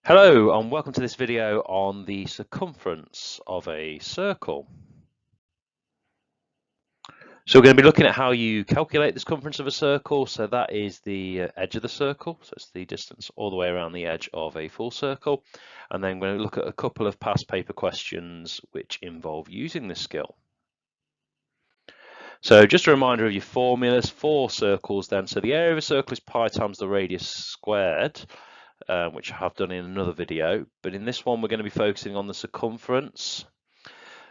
Hello and welcome to this video on the circumference of a circle. So we're going to be looking at how you calculate the circumference of a circle. So that is the edge of the circle. So it's the distance all the way around the edge of a full circle. And then we're going to look at a couple of past paper questions which involve using this skill. So just a reminder of your formulas for circles then. So the area of a circle is pi times the radius squared. Which I have done in another video, but in this one we're going to be focusing on the circumference.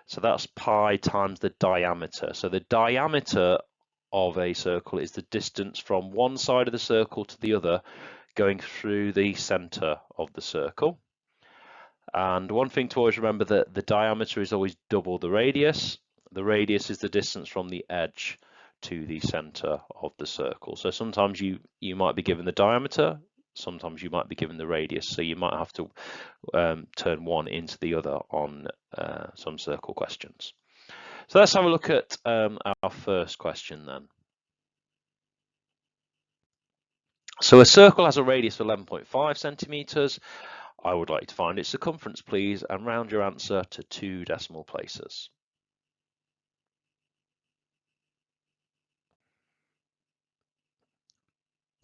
So that's pi times the diameter. So the diameter of a circle is the distance from one side of the circle to the other going through the center of the circle. And one thing to always remember, that the diameter is always double the radius. The radius is the distance from the edge to the center of the circle. So sometimes you might be given the diameter, sometimes you might be given the radius, so you might have to turn one into the other on some circle questions. So let's have a look at our first question then. So a circle has a radius of 11.5 centimeters. I would like to find its circumference, please, and round your answer to 2 decimal places.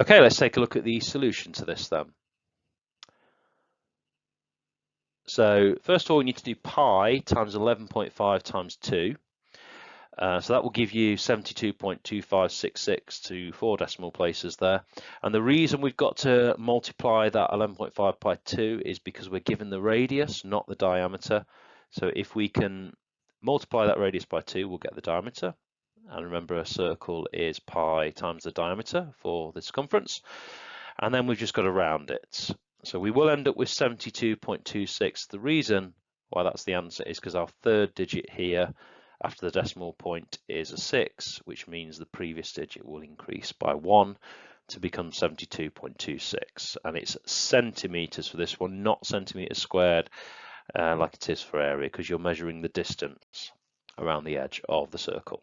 Okay, let's take a look at the solution to this then. So first of all, we need to do pi times 11.5 times 2. So that will give you 72.2566 to 4 decimal places there. And the reason we've got to multiply that 11.5 by 2 is because we're given the radius, not the diameter. So if we can multiply that radius by 2, we'll get the diameter. And remember, a circle is pi times the diameter for the circumference. And then we've just got to round it. So we will end up with 72.26. The reason why that's the answer is because our third digit here after the decimal point is a 6, which means the previous digit will increase by 1 to become 72.26. And it's centimeters for this one, not centimeters squared like it is for area, because you're measuring the distance around the edge of the circle.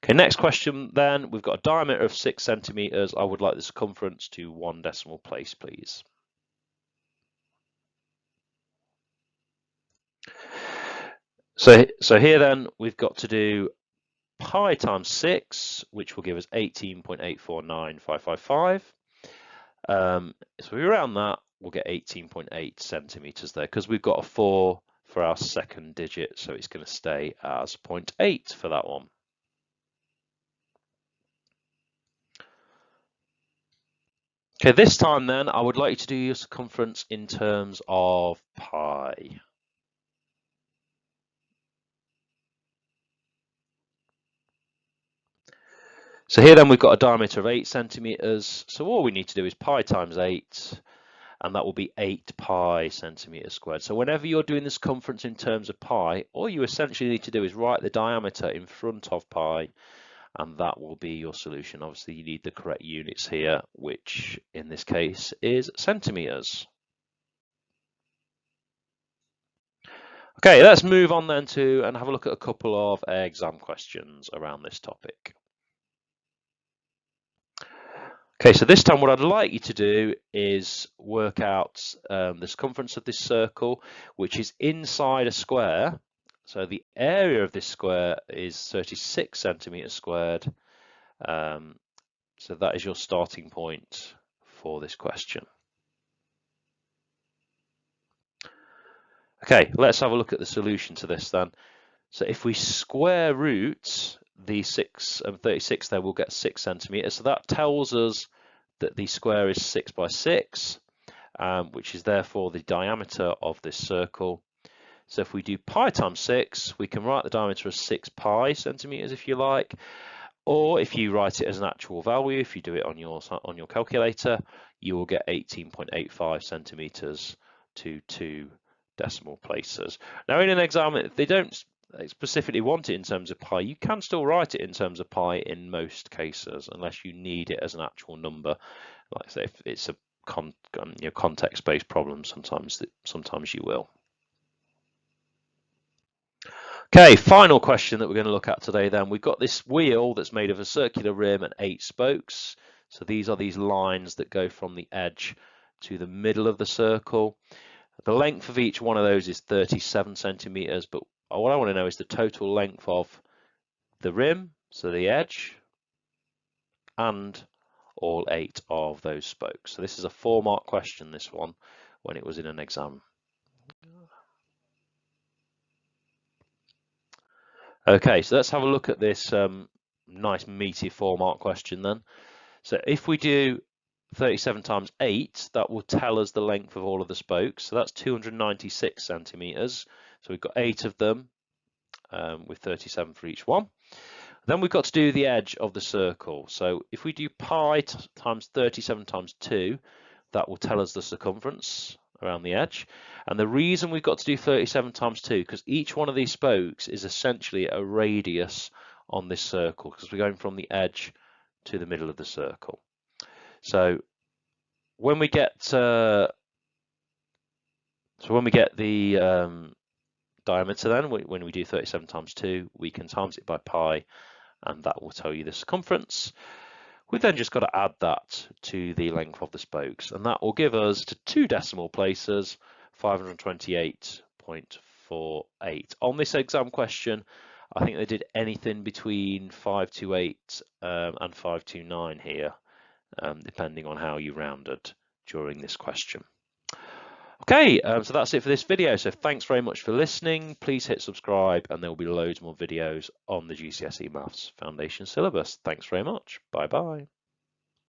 Okay, next question then. We've got a diameter of 6 centimeters. I would like the circumference to 1 decimal place, please. So here then we've got to do pi times 6, which will give us 18.849555. So we round that, we'll get 18.8 centimeters there, because we've got a 4 for our second digit, so it's going to stay as 0.8 for that one. Okay, this time then, I would like you to do your circumference in terms of pi. So here then we've got a diameter of 8 centimeters. So all we need to do is pi times 8, and that will be 8 pi centimeters squared. So whenever you're doing the circumference in terms of pi, all you essentially need to do is write the diameter in front of pi, and that will be your solution. Obviously you need the correct units here, which in this case is centimeters. Okay, let's move on then to and have a look at a couple of exam questions around this topic. Okay, so this time what I'd like you to do is work out the circumference of this circle, which is inside a square. So the area of this square is 36 centimeters squared. So that is your starting point for this question. Okay, let's have a look at the solution to this then. So if we square root the 6 and 36 there, we'll get 6 centimeters. So that tells us that the square is 6 by 6, which is therefore the diameter of this circle. So if we do pi times 6, we can write the diameter as 6 pi centimeters if you like, or if you write it as an actual value, if you do it on your calculator, you will get 18.85 centimeters to 2 decimal places. Now in an exam, if they don't specifically want it in terms of pi, you can still write it in terms of pi in most cases, unless you need it as an actual number. Like I say, if it's a context-based problem, sometimes you will. Okay, final question that we're going to look at today then. We've got this wheel that's made of a circular rim and 8 spokes. So these are these lines that go from the edge to the middle of the circle. The length of each one of those is 37 centimeters, but what I want to know is the total length of the rim, so the edge, and all 8 of those spokes. So this is a 4-mark question, this one, when it was in an exam. Okay, so let's have a look at this nice meaty 4-mark question then. So if we do 37 times 8, that will tell us the length of all of the spokes. So that's 296 centimeters. So we've got 8 of them with 37 for each one. Then we've got to do the edge of the circle. So if we do pi times 37 times 2, that will tell us the circumference around the edge. And the reason we've got to do 37 times 2, because each one of these spokes is essentially a radius on this circle, because we're going from the edge to the middle of the circle. So when we get the diameter, then when we do 37 times 2, we can times it by pi, and that will tell you the circumference. We've then just got to add that to the length of the spokes, and that will give us to 2 decimal places 528.48. On this exam question, I think they did anything between 528 and 529 here, depending on how you rounded during this question. Okay, so that's it for this video. So thanks very much for listening. Please hit subscribe, and there will be loads more videos on the GCSE Maths Foundation syllabus. Thanks very much. Bye bye.